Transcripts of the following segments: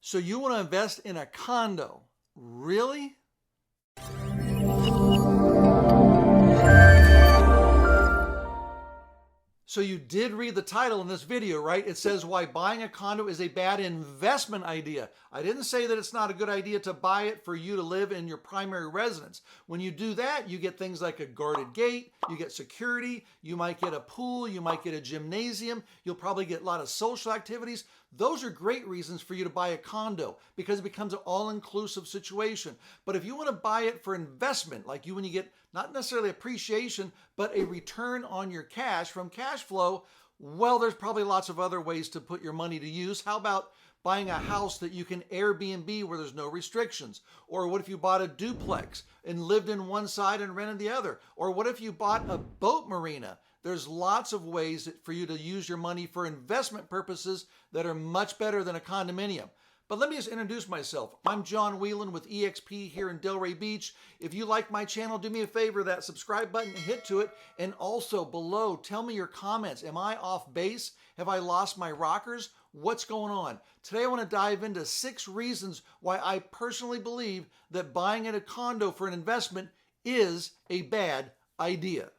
So you want to invest in a condo? Really? So you did read the title in this video, right? It says why buying a condo is a bad investment idea. I didn't say that it's not a good idea to buy it for you to live in your primary residence. When you do that, you get things like a guarded gate, you get security, you might get a pool, you might get a gymnasium, you'll probably get a lot of social activities. Those are great reasons for you to buy a condo because it becomes an all-inclusive situation. But if you want to buy it for investment, like when you get not necessarily appreciation, but a return on your cash from cash flow, well, there's probably lots of other ways to put your money to use. How about buying a house that you can Airbnb where there's no restrictions? Or what if you bought a duplex and lived in one side and rented the other? Or what if you bought a boat marina? There's lots of ways for you to use your money for investment purposes that are much better than a condominium. But let me just introduce myself. I'm John Whelan with EXP here in Delray Beach. If you like my channel, do me a favor, that subscribe button, hit to it. And also below, tell me your comments. Am I off base? Have I lost my rockers? What's going on? Today I want to dive into 6 reasons why I personally believe that buying in a condo for an investment is a bad idea.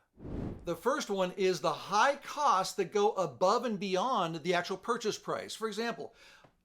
The first one is the high costs that go above and beyond the actual purchase price. For example,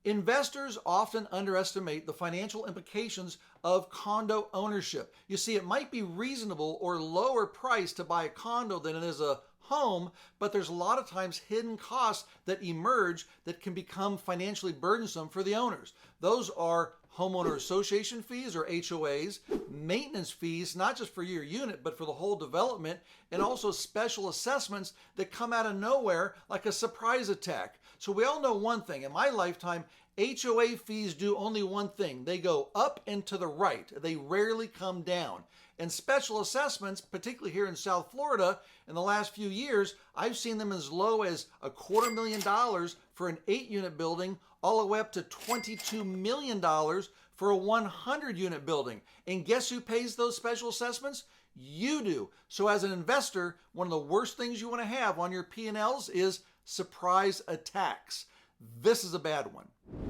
investors often underestimate the financial implications of condo ownership. You see, it might be reasonable or lower price to buy a condo than it is a home, but there's a lot of times hidden costs that emerge that can become financially burdensome for the owners. Those are homeowner association fees or HOAs, maintenance fees, not just for your unit, but for the whole development, and also special assessments that come out of nowhere like a surprise attack. So we all know one thing. In my lifetime, HOA fees do only one thing. They go up and to the right. They rarely come down. And special assessments, particularly here in South Florida, in the last few years, I've seen them as low as $250,000 for an 8-unit building, all the way up to $22 million for a 100-unit building. And guess who pays those special assessments? You do. So as an investor, one of the worst things you want to have on your P&Ls is surprise attacks. This is a bad one.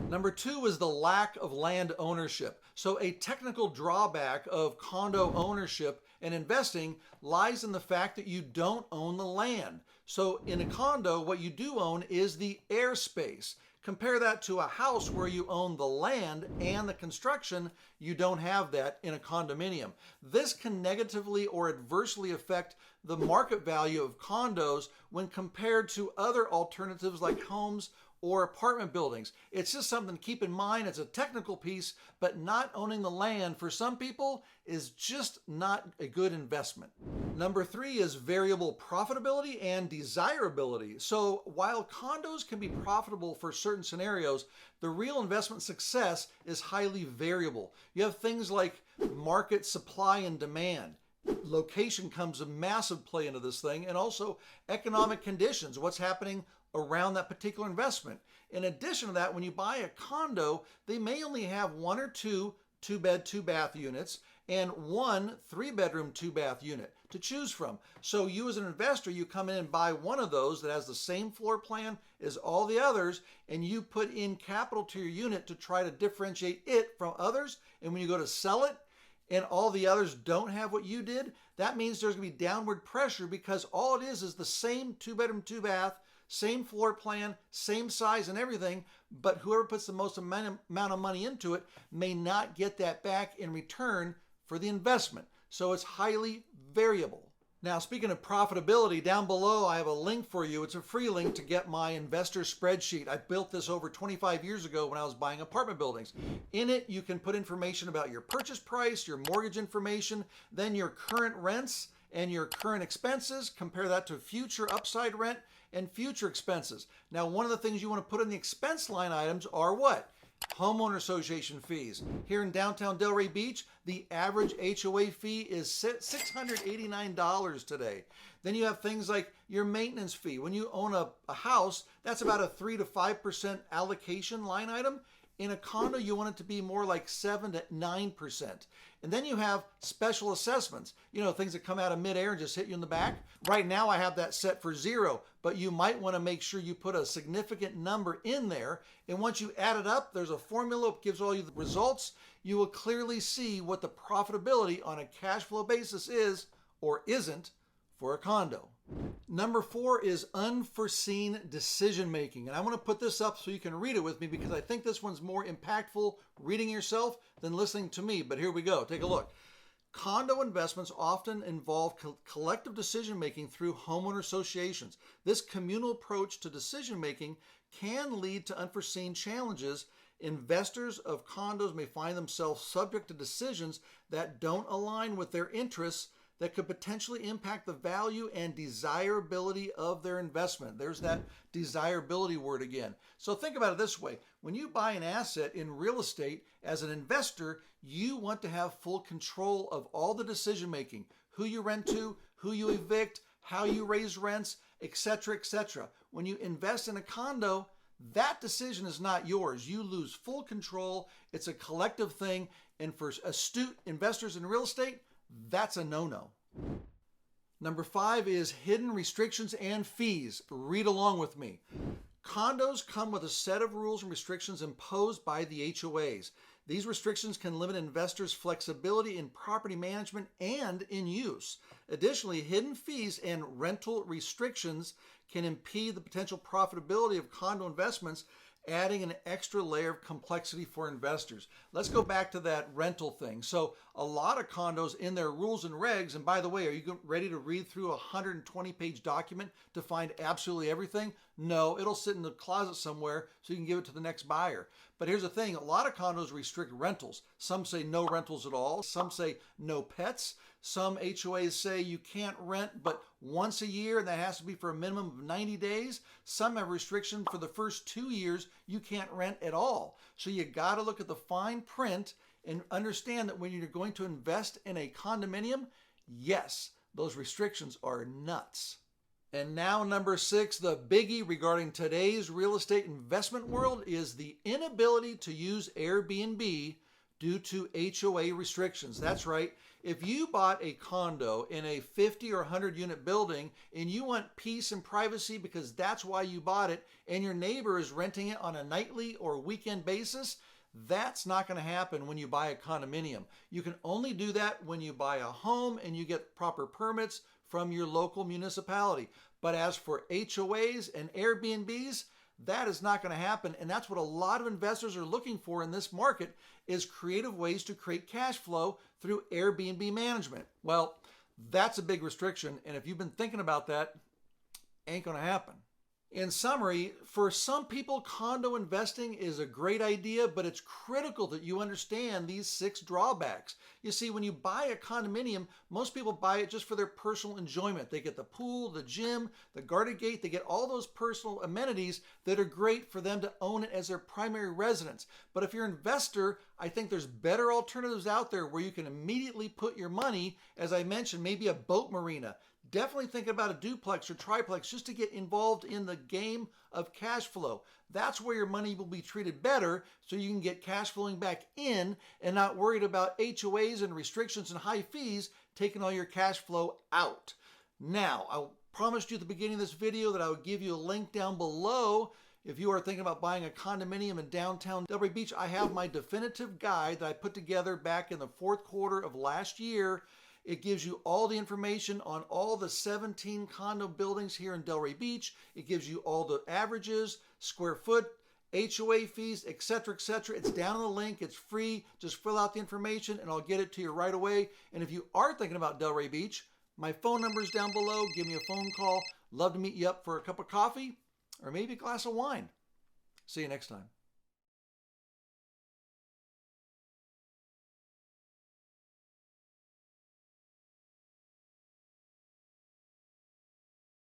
Number 2 is the lack of land ownership. So a technical drawback of condo ownership and investing lies in the fact that you don't own the land. So in a condo, what you do own is the airspace. Compare that to a house where you own the land and the construction. You don't have that in a condominium. This can negatively or adversely affect the market value of condos when compared to other alternatives like homes or apartment buildings. It's just something to keep in mind. It's a technical piece, but not owning the land for some people is just not a good investment. Number 3 is variable profitability and desirability. So while condos can be profitable for certain scenarios, the real investment success is highly variable. You have things like market supply and demand. Location comes a massive play into this thing, and also economic conditions, what's happening around that particular investment. In addition to that, when you buy a condo, they may only have 1 or 2 2-bed, 2-bath units and 1 3-bedroom, 2-bath unit to choose from. So you as an investor, you come in and buy one of those that has the same floor plan as all the others, and you put in capital to your unit to try to differentiate it from others. And when you go to sell it, and all the others don't have what you did, that means there's going to be downward pressure because all it is the same 2-bedroom, 2-bath, same floor plan, same size and everything, but whoever puts the most amount of money into it may not get that back in return for the investment. So it's highly variable. Now, speaking of profitability, down below I have a link for you. It's a free link to get my investor spreadsheet. I built this over 25 years ago when I was buying apartment buildings. In it, you can put information about your purchase price, your mortgage information, then your current rents and your current expenses. Compare that to future upside rent and future expenses. Now, one of the things you want to put in the expense line items are what? Homeowner association fees. Here in downtown Delray Beach, the average HOA fee is $689 today. Then you have things like your maintenance fee. When you own a house, that's about a 3 to 5% allocation line item. In a condo, you want it to be more like 7 to 9%. And then you have special assessments, things that come out of midair and just hit you in the back. Right now, I have that set for 0, but you might want to make sure you put a significant number in there. And once you add it up, there's a formula that gives all you the results. You will clearly see what the profitability on a cash flow basis is or isn't for a condo. Number 4 is unforeseen decision making. And I want to put this up so you can read it with me because I think this one's more impactful reading yourself than listening to me. But here we go. Take a look. Condo investments often involve collective decision making through homeowner associations. This communal approach to decision making can lead to unforeseen challenges. Investors of condos may find themselves subject to decisions that don't align with their interests that could potentially impact the value and desirability of their investment. There's that desirability word again. So think about it this way. When you buy an asset in real estate, as an investor, you want to have full control of all the decision making, who you rent to, who you evict, how you raise rents, etc., etc. When you invest in a condo, that decision is not yours. You lose full control. It's a collective thing. And for astute investors in real estate, that's a no-no. Number 5 is hidden restrictions and fees. Read along with me. Condos come with a set of rules and restrictions imposed by the HOAs. These restrictions can limit investors' flexibility in property management and in use. Additionally, hidden fees and rental restrictions can impede the potential profitability of condo investments, adding an extra layer of complexity for investors. Let's go back to that rental thing. So a lot of condos in their rules and regs, and by the way, are you ready to read through a 120-page document to find absolutely everything? No, it'll sit in the closet somewhere so you can give it to the next buyer. But here's the thing, a lot of condos restrict rentals. Some say no rentals at all. Some say no pets. Some HOAs say you can't rent but once a year, and that has to be for a minimum of 90 days. Some have restriction for the first 2 years, you can't rent at all. So you got to look at the fine print and understand that when you're going to invest in a condominium, yes, those restrictions are nuts. And now number 6, the biggie regarding today's real estate investment world is the inability to use Airbnb due to HOA restrictions. That's right. If you bought a condo in a 50 or 100 unit building and you want peace and privacy because that's why you bought it, and your neighbor is renting it on a nightly or weekend basis, that's not going to happen when you buy a condominium. You can only do that when you buy a home and you get proper permits from your local municipality. But as for HOAs and Airbnbs, that is not going to happen. And that's what a lot of investors are looking for in this market, is creative ways to create cash flow through Airbnb management. Well, that's a big restriction. And if you've been thinking about that, ain't going to happen. In summary, for some people, condo investing is a great idea, but it's critical that you understand these 6 drawbacks. You see, when you buy a condominium, most people buy it just for their personal enjoyment. They get the pool, the gym, the garden gate. They get all those personal amenities that are great for them to own it as their primary residence. But if you're an investor, I think there's better alternatives out there where you can immediately put your money, as I mentioned, maybe a boat marina. Definitely think about a duplex or triplex just to get involved in the game of cash flow. That's where your money will be treated better, so you can get cash flowing back in and not worried about HOAs and restrictions and high fees taking all your cash flow out. Now, I promised you at the beginning of this video that I would give you a link down below. If you are thinking about buying a condominium in downtown Delray Beach, I have my definitive guide that I put together back in the 4th quarter of last year. It gives you all the information on all the 17 condo buildings here in Delray Beach. It gives you all the averages, square foot, HOA fees, etc., etc. It's down in the link. It's free. Just fill out the information and I'll get it to you right away. And if you are thinking about Delray Beach, my phone number is down below. Give me a phone call. Love to meet you up for a cup of coffee or maybe a glass of wine. See you next time.